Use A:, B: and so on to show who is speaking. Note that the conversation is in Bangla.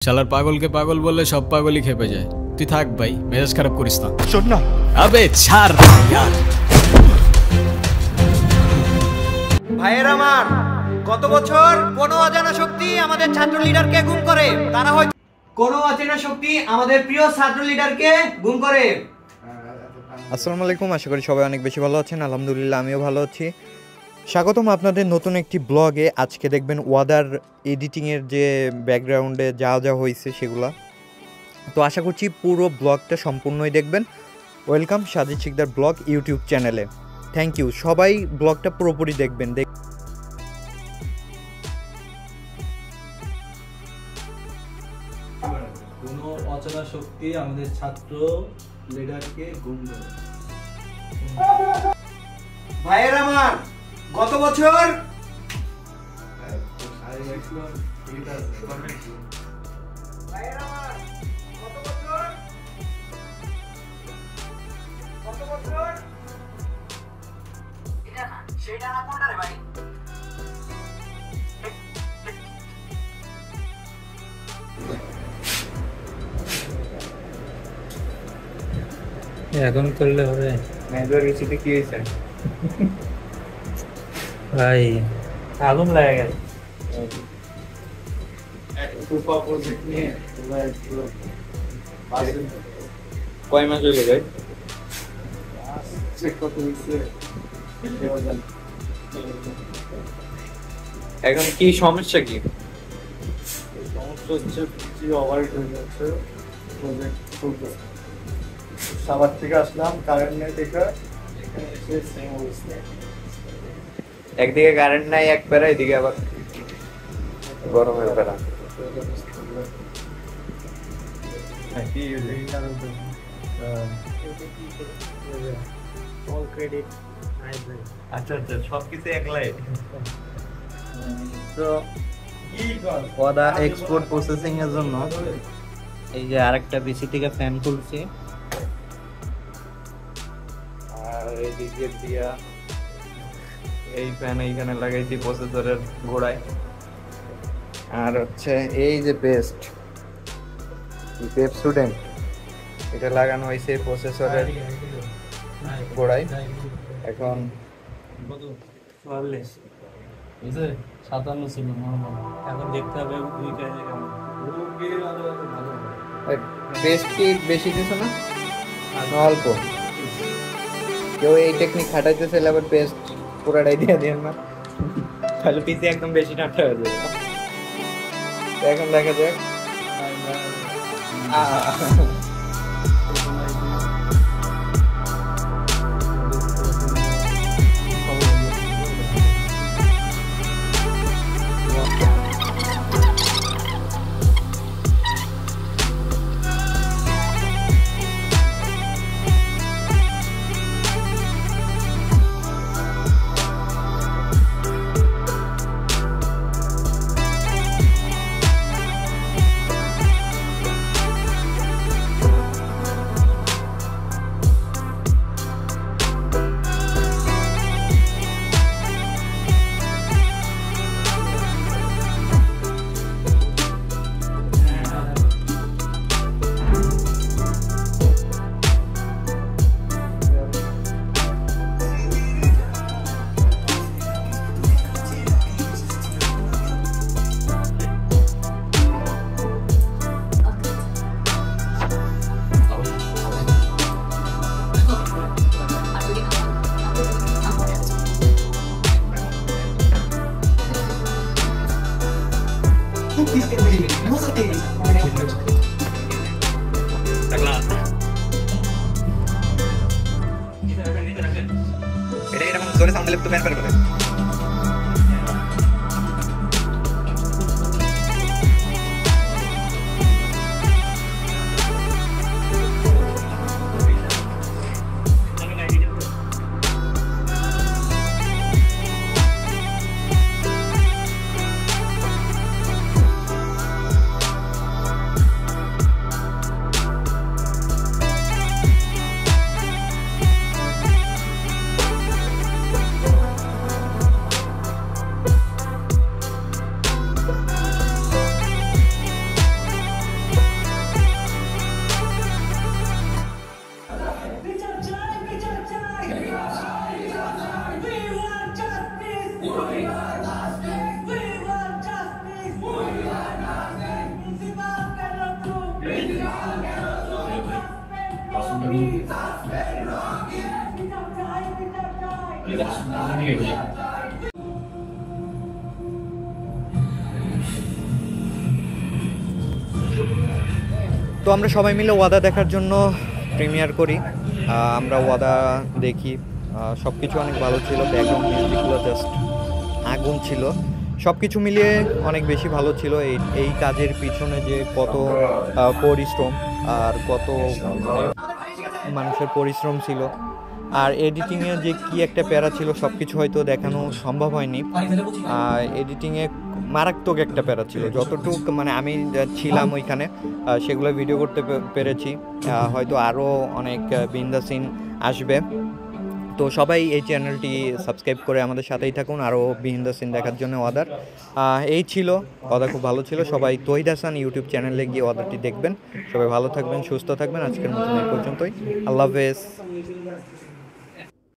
A: শালার পাগলকে পাগল বললে সব পাগলই খেপে যায়। তুই থাক ভাই, মেজাজ খারাপ করিস না।
B: শোন না,
A: আবে ছাড় यार।
C: ভাইয়ের আমার, গত বছর কোন অজানা শক্তি আমাদের ছাত্র লিডারকে গুম করে। তারা হয়তো কোন অজানা শক্তি আমাদের প্রিয় ছাত্র লিডারকে গুম করে।
B: আসসালামু আলাইকুম, আশা করি সবাই অনেক বেশি ভালো আছেন। আলহামদুলিল্লাহ আমিও ভালো আছি। স্বাগতম আপনাদের নতুন একটি ব্লগে। আজকে দেখবেন ওয়াদার এডিটিংয়ের যে ব্যাকগ্রাউন্ডে যা যা হয়েছে সেগুলা। তো আশা করছি পুরো ব্লগটা সম্পূর্ণই দেখবেন। Welcome Sajid Sikdar blog YouTube চ্যানেলে। থ্যাংক ইউ, সবাই ব্লগটা পুরোপুরি দেখবেন।
D: কোনো অচেনা শক্তি আমাদের ছাত্র লিডারকে গুম করে।
C: ভাইয়ের আমার, গত বছর ভাইয়ের আমার, গত বছর এটা না সেটা না, কোনটা রে ভাই?
E: এখন করলে হবে
B: মেজর রিসিতে কি হয়েছে
E: ভাই? আগুন লাগে গেছে।
B: কয় মাস হয়ে যায়? এখন কি সমস্যা? কি
D: সমস্যা হচ্ছে সাবার থেকে আসলাম, কারেন্ট নেই দেখে এখানে এসে সেম অবস্থা।
B: একদিকে কারেন্ট নাই এক বেড়া, এদিকে আবার গরমের বেড়া। আচ্ছা আচ্ছা, সবকিছু একলাই। তো ওয়াদা এক্সপোর্ট প্রসেসিং এর জন্য এই যে আরেকটা পিসি থেকে ফ্যান খুলছি, আর এদিকে দিয়া এই ফ্যান এইখানে লাগাইছি প্রসেসরের গোড়ায়। আর হচ্ছে এই যে পেস্ট স্টুডেন্ট, এটা লাগানো হয়েছে প্রসেসরের গোড়ায়। এখন
E: 57 ছিল নরমাল, এখন দেখতে হবে
B: পেস্ট কি বেশি কিছু না, অল্প। কেউ এই টেকনিক খাটাইতে চাইলে আবার পেস্ট পুরাটাই দিয়ে দেন না, তাহলে পিসি একদম বেশি ঠান্ডা হয়ে যাবে। এখন দেখা যাক। এটা এরকম জোরে সাউন্ড দিলে তো ব্যান করে। তো আমরা সবাই মিলে ওয়াদা দেখার জন্য প্রিমিয়ার করি। আমরা ওয়াদা দেখি, সব কিছু অনেক ভালো ছিল, ব্যাকগ্রাউন্ড মিউজিকগুলো জাস্ট আগুন ছিল, সব কিছু মিলিয়ে অনেক বেশি ভালো ছিল। এই কাজের পিছনে যে কত পরিশ্রম আর কত মানুষের পরিশ্রম ছিল, আর এডিটিংয়ে যে কি একটা প্যারা ছিল, সব কিছু হয়তো দেখানো সম্ভব হয়নি। এডিটিংয়ে মারাত্মক একটা প্যারা ছিল, যতটুকু মানে আমি ছিলাম ওইখানে সেগুলো ভিডিও করতে পেরেছি। হয়তো আরও অনেক বিহাইন্ড দ্য সিন আসবে। তো সবাই এই চ্যানেলটি সাবস্ক্রাইব করে আমাদের সাথেই থাকুন আরও বিহাইন্ড দ্য সিন দেখার জন্য ওয়াদার। এই ছিল ওয়াদা, খুব ভালো ছিল। সবাই তহিদ হাসান ইউটিউব চ্যানেলে গিয়ে ওয়াদারটি দেখবেন। সবাই ভালো থাকবেন, সুস্থ থাকবেন। আজকের মতন এই পর্যন্তই, আল্লাহ হাফেজ।